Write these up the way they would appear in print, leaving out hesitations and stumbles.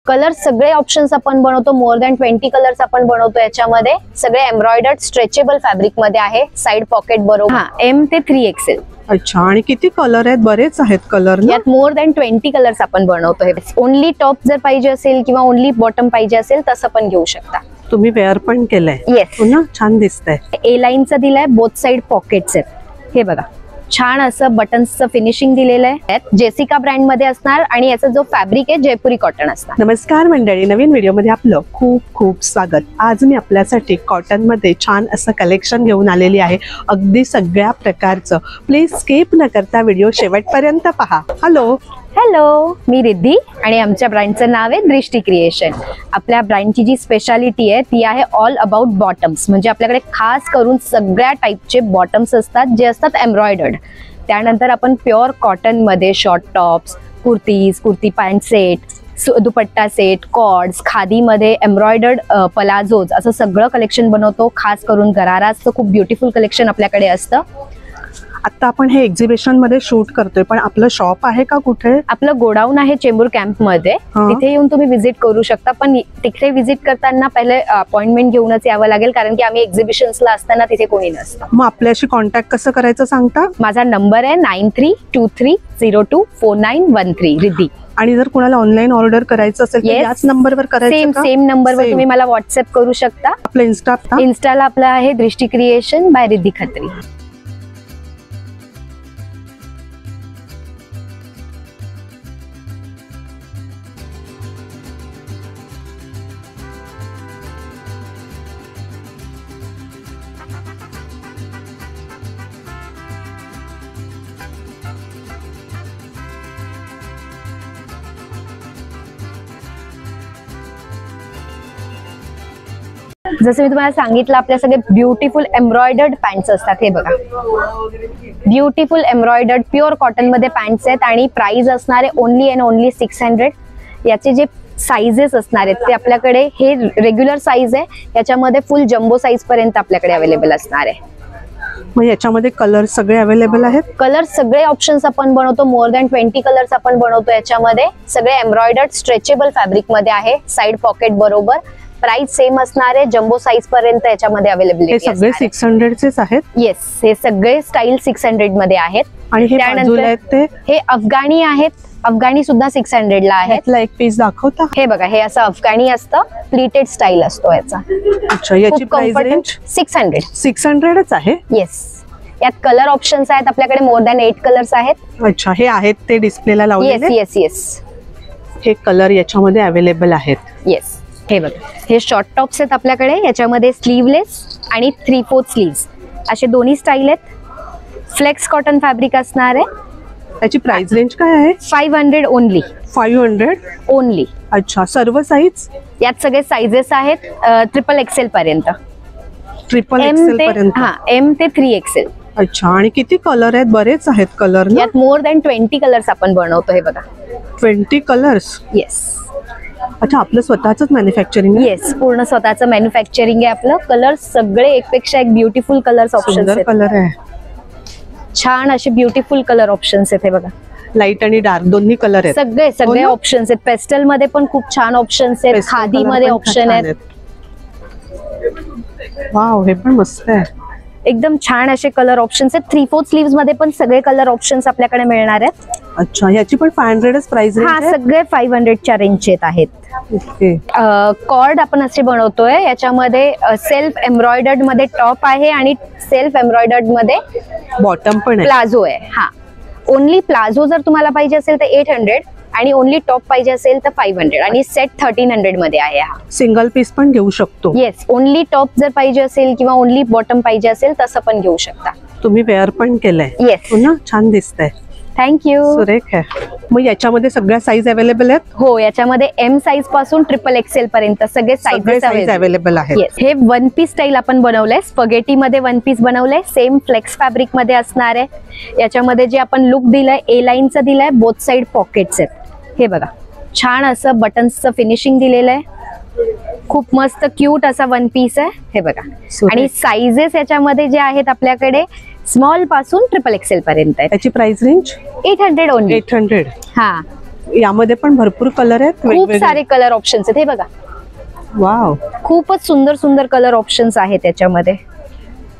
Colour सगळे options आपण बनवतो, मोर दॅन 20 कलर्स आपण बनवतो याच्यामध्ये. सगळे एम्ब्रॉयडर्ड स्ट्रेचेबल फॅब्रिक मध्ये आहे, साइड पॉकेट बरोबर. हा, M ते 3XL. अच्छा, आणि किती कलर आहेत? बरेच आहेत कलर. यात मोर दॅन 20 कलर्स आपण बनवतो. हे ओनली टॉप जर पाहिजे असेल किंवा ओनली बॉटम पाहिजे असेल तसं पण घेऊ शकता. तुम्ही वेअर पण केलंय? येस. ना, छान दिसतंय. A लाईनचा दिलाय, बोथ साइड पॉकेट्स आहेत. हे बघा, छान असं बटन्सचं फिनिशिंग दिलेलं आहे. जेसिका ब्रँड मध्ये असणार आणि याचा जो फॅब्रिक आहे जयपुरी कॉटन असणार. नमस्कार मंडळी, नवीन व्हिडिओ मध्ये आपलं खूप खूप स्वागत. आज मी आपल्यासाठी कॉटन मध्ये छान असं कलेक्शन घेऊन आलेली आहे, अगदी सगळ्या प्रकारचं. प्लीज स्किप न करता व्हिडिओ शेवटपर्यंत पहा. हॅलो, मी रिद्धी आणि आमच्या ब्रँडचं नाव आहे दृष्टी क्रिएशन. आपल्या ब्रँडची जी स्पेशालिटी आहे ती आहे ऑल अबाउट बॉटम्स. म्हणजे आपल्याकडे खास करून सगळ्या टाईपचे बॉटम्स असतात जे असतात एम्ब्रॉयडर्ड. त्यानंतर आपण प्युअर कॉटन मध्ये short tops, kurtis, kurti pant set, dupatta set, cords, खादीमध्ये एम्ब्रॉयडर्ड पलाझोज, असं सगळं कलेक्शन बनवतो. खास करून गराराचं खूप ब्युटिफुल कलेक्शन आपल्याकडे असतं. आता आपण हे एक्झिबिशन मध्ये शूट करतोय, पण आपलं शॉप आहे का कुठे? आपलं गोडाऊन आहे चेंबूर कॅम्प मध्ये, तिथे येऊन तुम्ही व्हिजिट करू शकता. पण तिथे व्हिजिट करताना पहिले अपॉइंटमेंट घेऊनच यावं लागेल, कारण की आम्ही एक्झिबिशन्सला असताना तिथे कोणी नसतं. मग आपल्याशी कॉन्टॅक्ट कसं करायचं सांगता? माझा नंबर आहे 9323024913 रिद्धी. आणि जर कुणाला ऑनलाईन ऑर्डर करायचं असेल तर याच नंबरवर करायचं? सेम नंबरवर तुम्ही मला व्हॉट्सअप करू शकता. आपलं इन्स्टाला आपलं आहे दृष्टी क्रिएशन बाय रिद्धी खत्री. जसं मी तुम्हाला सांगितलं, आपल्या सगळे ब्युटिफुल एम्ब्रॉयडर्ड पॅन्ट्स असतात. हे बघा, ब्युटिफुल एम्ब्रॉयडर्ड प्युअर कॉटन मध्ये पॅन्ट्स आहेत आणि प्राइस असणार आहे ओनली अँड ओनली 600. याचे जे साइजेस असणार आहेत ते आपल्याकडे, हे रेग्युलर साइज आहे, याच्यामध्ये फुल जम्बो साइज पर्यंत आपल्याकडे अवेलेबल असणार आहे. मग याच्यामध्ये कलर सगळे अवेलेबल आहेत? कलर सगळे ऑप्शन्स आपण बनवतो, मोर दॅन 20 कलर्स आपण बनवतो याच्यामध्ये. सगळे एम्ब्रॉयडर्ड स्ट्रेचेबल फॅब्रिक मध्ये आहे, साइड पॉकेट बरोबर. प्राइस सेम असणार आहे, जम्बो साइज पर्यंत याच्यामध्ये अवेलेबिलिटी. हे सगळे 600 चेच आहेत? येस, हे सगळे स्टाईल 600 मध्ये आहेत. आणि हे बाजूला आहेत ते? हे अफगाणी आहेत, अफगाणी सुद्धा 600 ला आहे. एक पीस दाखवता? हे बघा, हे असं अफगाणी असतं, प्लीटेड स्टाईल असतो याचा. अच्छा, याची प्राइस रेंज 600. 600च आहे? येस. यात कलर ऑप्शन्स आहेत आपल्याकडे, मोर दॅन 8 कलर्स आहेत. अच्छा, हे आहेत ते डिस्प्लेला लावलेले? येस. हे कलर याच्यामध्ये अवेलेबल आहेत? येस. हे बघा, हे शॉर्ट टॉप्स आहेत आपल्याकडे, याच्यामध्ये स्लीवलेस आणि 3/4 स्लीव्स असे दोन्ही स्टाईल आहेत. फ्लेक्स कॉटन फॅब्रिक असणार आहे. त्याची प्राइस रेंज काय आहे? 500 ओनली. 500 ओनली. अच्छा, सर्व साइज? यात सगळे साइजेस आहेत, XXL पर्यंत. XXL पर्यंत? हा, M ते 3XL. अच्छा, आणि किती कलर आहेत? बरेच आहेत कलर. यात मोर दॅन 20 कलर्स आपण बनवतो. हे बघा, 20 कलर्स? येस. अच्छा, आपलं स्वतःच मॅन्युफॅक्चरिंग? येस, पूर्ण स्वतःचं मॅन्युफॅक्चरिंग आहे आपलं. कलर सगळे एकपेक्षा एक ब्युटिफुल कलर्स ऑप्शन्स आहेत. कलर आहे, छान असे ब्युटिफुल कलर ऑप्शन्स आहेत. हे बघा, लाईट आणि डार्क दोन्ही कलर आहेत. सगळे ऑप्शन्स आहेत. पेस्टल मध्ये पण खूप छान ऑप्शन्स आहेत, खादी मध्ये ऑप्शन आहेत. वाव, हे पण मस्त आहे. एकदम छान असे कलर ऑप्शन्स आहेत. 3/4 स्लीव्स मध्ये पण सगळे कलर ऑप्शन्स आपल्याकडे मिळणार आहेत. अच्छा, याची पण 500च प्राइस रेंज? हा, सगळे 500च्या रेंजचे आहेत. कॉर्ड आपण असे बनवतोय, याच्यामध्ये सेल्फ एम्ब्रॉयडर्ड मध्ये टॉप आहे आणि सेल्फ एम्ब्रॉयडर्ड मध्ये बॉटम पण आहे, प्लाझो आहे. हा, ओनली प्लाझो जर तुम्हाला पाहिजे असेल तर 800 आणि ओनली टॉप पाहिजे असेल तर 500 आणि सेट 1300 मध्ये आहे. हा, सिंगल पीस पण घेऊ शकतो? येस, ओनली टॉप जर पाहिजे असेल किंवा ओनली बॉटम पाहिजे असेल तसं पण घेऊ शकता. तुम्ही वेअर पण केलंय? येस. ना, छान दिसतंय. थँक्यू. सुरेख आहे. मग याच्यामध्ये सगळ्या साईज अवेलेबल आहेत? हो, याच्यामध्ये M साईज पासून XXL पर्यंत सगळे साईज अवेलेबल आहेत. हे वन पीस स्टाईल आपण बनवलंय, स्पगेटी मध्ये वन पीस बनवलंय, सेम फ्लेक्स फॅब्रिक मध्ये असणार आहे. याच्यामध्ये जे आपण लुक दिलंय, A लाईनचं दिलंय, बोथ साइड पॉकेट्स आहेत. हे बघा, छान असं बटन्सचं फिनिशिंग दिलेलं आहे. खूप मस्त क्यूट असा वन पीस आहे. हे बघा, आणि साइजेस याच्यामध्ये जे आहेत आपल्याकडे स्मॉल पासून XXL पर्यंत आहे. त्याची प्राइस रेंज 800 ओनली. 800. हा, यामध्ये पण भरपूर कलर आहेत, खूप सारे कलर ऑप्शन्स आहेत. हे बघा, वाव, खूपच सुंदर सुंदर कलर ऑप्शन्स आहेत त्याच्यामध्ये.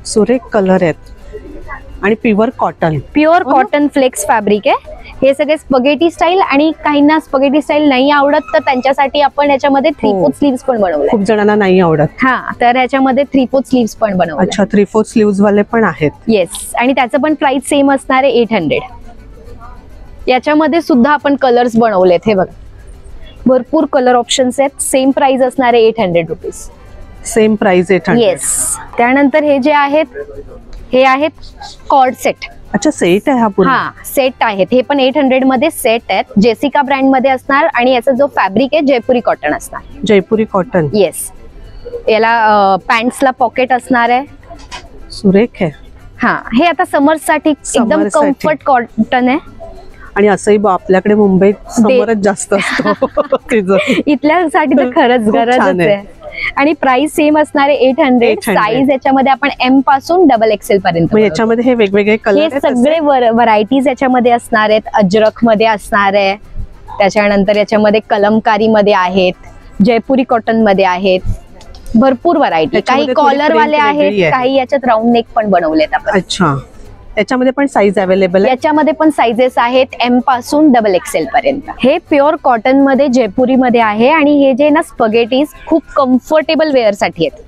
सुरेख कलर आहेत आणि प्युअर कॉटन फ्लेक्स फॅब्रिक आहे. हे सगळे स्पगेटी स्टाईल, आणि काहींना स्पगेटी स्टाईल नाही आवडत तर त्यांच्यासाठी आपण याच्यामध्ये 3/4 स्लीव्स पण बनवले. खूप जणांना नाही आवडत. हा, तर याच्यामध्ये 3/4 स्लीव्स पण बनवले. अच्छा, 3/4 स्लीव्स वाले पण आहेत. येस, आणि त्याचं पण प्राइस सेम असणार आहे 800. याच्यामध्ये सुद्धा आपण कलर्स बनवलेत. हे बघा, भरपूर कलर ऑप्शन्स आहेत. सेम प्राइस असणार आहे 800 रुपीज. Same price 800. येस. त्यानंतर हे जे आहेत, हे आहेत कॉर्ड सेट. अच्छा, सेट आहे हा पूर्ण. हा, सेट आहेत. हे पण 800 मध्ये सेट आहेत. जेसिका ब्रँड मध्ये असणार, आणि याचा जो फॅब्रिक आहे जयपुरी कॉटन असणार. जयपुरी कॉटन. येस. याला पॅन्ट्सला पॉकेट असणार आहे. सुरेख आहे. हा, हे आता समर साठी एकदम कम्फर्ट कॉटन आहे. आणि असंही आपल्याकडे मुंबईत समरच जास्त असतो. इथल्यासाठी तर खरंच गरजच आहे. आणि प्राइस सेम असणार आहे 800. साईज याच्यामध्ये आपण एम पासून XXL पर्यंत. याच्यामध्ये हे वेगवेगळे कलर, हे सगळे व्हरायटीज याच्यामध्ये असणार आहेत. अजरक मध्ये असणार आहे, त्याच्यानंतर याच्यामध्ये कलमकारी मध्ये आहेत, जयपुरी कॉटन मध्ये आहेत. भरपूर व्हरायटी. काही कॉलर वाले आहेत, काही याच्यात राऊंड नेक पण बनवलेत आपण. अच्छा, याच्यामध्ये पण साईज अवेलेबल आहे. याच्यामध्ये पण साइजेस आहेत एम पासून XXL पर्यंत. हे प्युअर कॉटन मध्ये जयपुरी मध्ये आहे, आणि हे जे ना स्पगेटीज खूप कम्फर्टेबल वेअर साठी आहेत.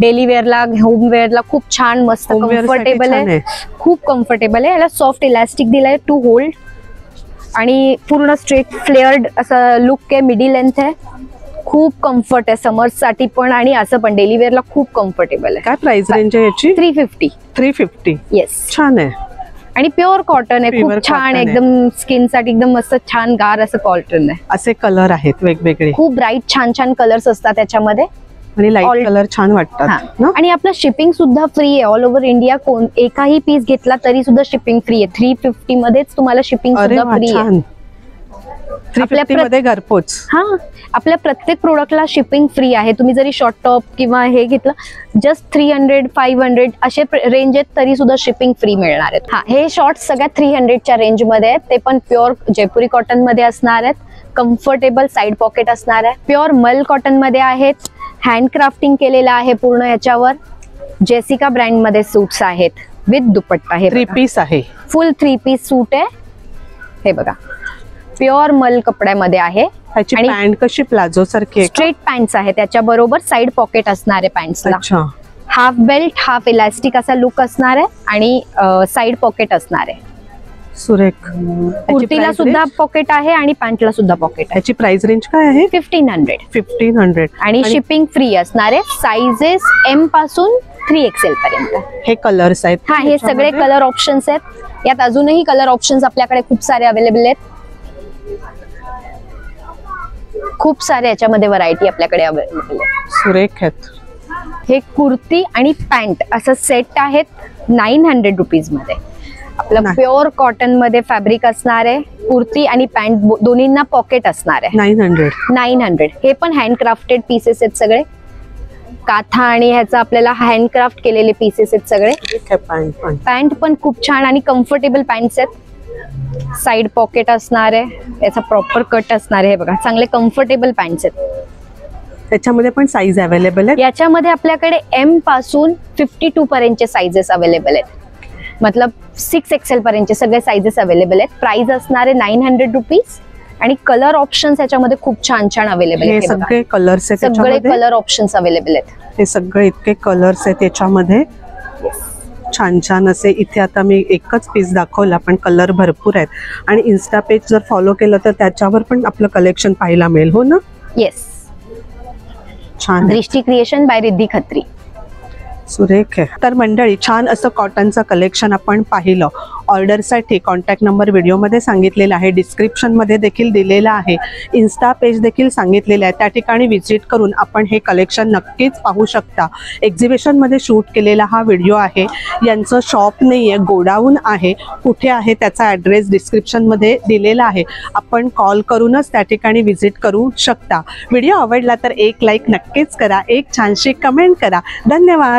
डेली वेअरला, होम वेअरला खूप छान, मस्त कम्फर्टेबल आहे. खूप कम्फर्टेबल आहे. याला सॉफ्ट इलास्टिक दिलाय टू होल्ड, आणि पूर्ण स्ट्रेट फ्लेअर्ड असा लुक आहे. मिडी लेंथ आहे. खूप कम्फर्ट आहे समर साठी पण, आणि असं पण डेली वेअरला खूप कम्फर्टेबल आहे. काय प्राइस रेंज आहे याची? 350. येस. छान आहे. आणि प्युअर कॉटन आहे. खूप छान, एकदम स्किन साठी एकदम मस्त छान गार असं कॉटन आहे. असे कलर आहेत वेगवेगळे. खूप ब्राईट छान छान कलर्स असतात त्याच्यामध्ये, आणि लाईट कलर छान वाटतात ना. आणि आपलं शिपिंग सुद्धा फ्री आहे ऑल ओव्हर इंडिया. एकाही पीस घेतला तरी सुद्धा शिपिंग फ्री आहे. 350 मध्येच तुम्हाला शिपिंग सुद्धा फ्री आहे. 350 मध्ये घरपोच. हा, आपल्या प्रत्येक प्रोडक्टला शिपिंग फ्री आहे. तुम्ही जरी शॉर्ट टॉप किंवा हे घेतलं, जस्ट 300, 500 असे रेंज आहेत तरी सुद्धा शिपिंग फ्री मिळणार आहेत. हा, हे शॉर्ट्स सगळ्यात 300च्या रेंज मध्ये आहेत. ते पण प्युअर जयपुरी कॉटन मध्ये असणार आहेत. कम्फर्टेबल साइड पॉकेट असणार आहे. प्युअर मल कॉटन मध्ये आहेत. हँडक्राफ्टिंग केलेलं आहे पूर्ण याच्यावर. जेसिका ब्रँड मध्ये सूट्स आहेत विथ दुपट्टा. हे 3 पीस आहे. फुल 3 पीस सूट आहे. हे बघा, प्युअर मल कपड्यामध्ये आहे. आणि पॅन्ट कशी प्लाझो सारखी स्ट्रेट पॅन्ट्स आहे. त्याच्या बरोबर साइड पॉकेट असणार आहे पॅन्ट्सला. हाफ बेल्ट, हाफ इलास्टिक असा लुक असणार आहे, आणि साइड पॉकेट असणार आहे. सुरेख. कुर्तीला सुद्धा पॉकेट आहे, आणि पॅन्टला सुद्धा पॉकेट आहे. याची प्राइस रेंज काय आहे? 1500. आणि शिपिंग फ्री असणार आहे. साइजेस एम पासून 3XL पर्यंत. हे कलर्स आहेत. हा, हे सगळे कलर ऑप्शन्स आहेत. यात अजूनही कलर ऑप्शन्स आपल्याकडे खूप सारे अवेलेबल आहेत. खूप सारे याच्यामध्ये व्हरायटी आपल्याकडे अवेलेबल आहे. सुरेख आहेत. हे कुर्ती आणि पॅन्ट असं सेट आहेत 900 रुपीज मध्ये. आपलं प्युअर कॉटन मध्ये फॅब्रिक असणार आहे. कुर्ती आणि पॅन्ट दोन्हींना पॉकेट असणार आहे. 900. हे पण हँडक्राफ्टेड पीसेस आहेत सगळे. काथा आणि ह्याचा आपल्याला हँडक्राफ्ट केलेले पीसेस आहेत सगळे. पॅन्ट पण खूप छान आणि कम्फर्टेबल पॅन्ट्स आहेत. साइड पॉकेट असणार आहे. याचा प्रॉपर कट असणार आहे. हे बघा, चांगले कम्फर्टेबल पॅन्ट्स आहेत. त्याच्यामध्ये पण साईज अवेलेबल आहे. याच्यामध्ये आपल्याकडे एम पासून 52 पर्यंतचे साइजेस अवेलेबल आहेत. मतलब 6XL पर्यंतचे सगळे साइजेस अवेलेबल आहेत. प्राइस असणार आहे 900 रुपीज. आणि कलर ऑप्शन्स याच्यामध्ये खूप छान छान अवेलेबल आहेत. सगळे कलर्स आहेत. सगळे कलर ऑप्शन्स अवेलेबल आहेत. हे सगळे इतके कलर्स आहेत याच्यामध्ये. छान छान असे. इथे आता मी एकच पीस दाखवला, पण कलर भरपूर आहेत. आणि इन्स्टा पेज जर फॉलो केलं तर त्याच्यावर पण आपलं कलेक्शन पाहायला मिळेल. हो ना? येस. छान. दृष्टी क्रिएशन बाय रिद्धी खत्री. सुरेख आहे. तर मंडळी, छान असं कॉटनचं कलेक्शन आपण पाहिलं. ऑर्डरसाठी कॉन्टॅक्ट नंबर व्हिडिओमध्ये सांगितलेला आहे, डिस्क्रिप्शनमध्ये देखील दिलेला आहे, इन्स्टा पेज देखील सांगितलेलं आहे. त्या ठिकाणी व्हिजिट करून आपण हे कलेक्शन नक्कीच पाहू शकता. एक्झिबिशनमध्ये शूट केलेला हा व्हिडिओ आहे. यांचं शॉप नाही आहे, गोडाऊन आहे. कुठे आहे त्याचा ॲड्रेस डिस्क्रिप्शनमध्ये दिलेला आहे. आपण कॉल करूनच त्या ठिकाणी व्हिजिट करू शकता. व्हिडिओ आवडला तर एक लाईक नक्कीच करा, एक छानशी कमेंट करा. धन्यवाद.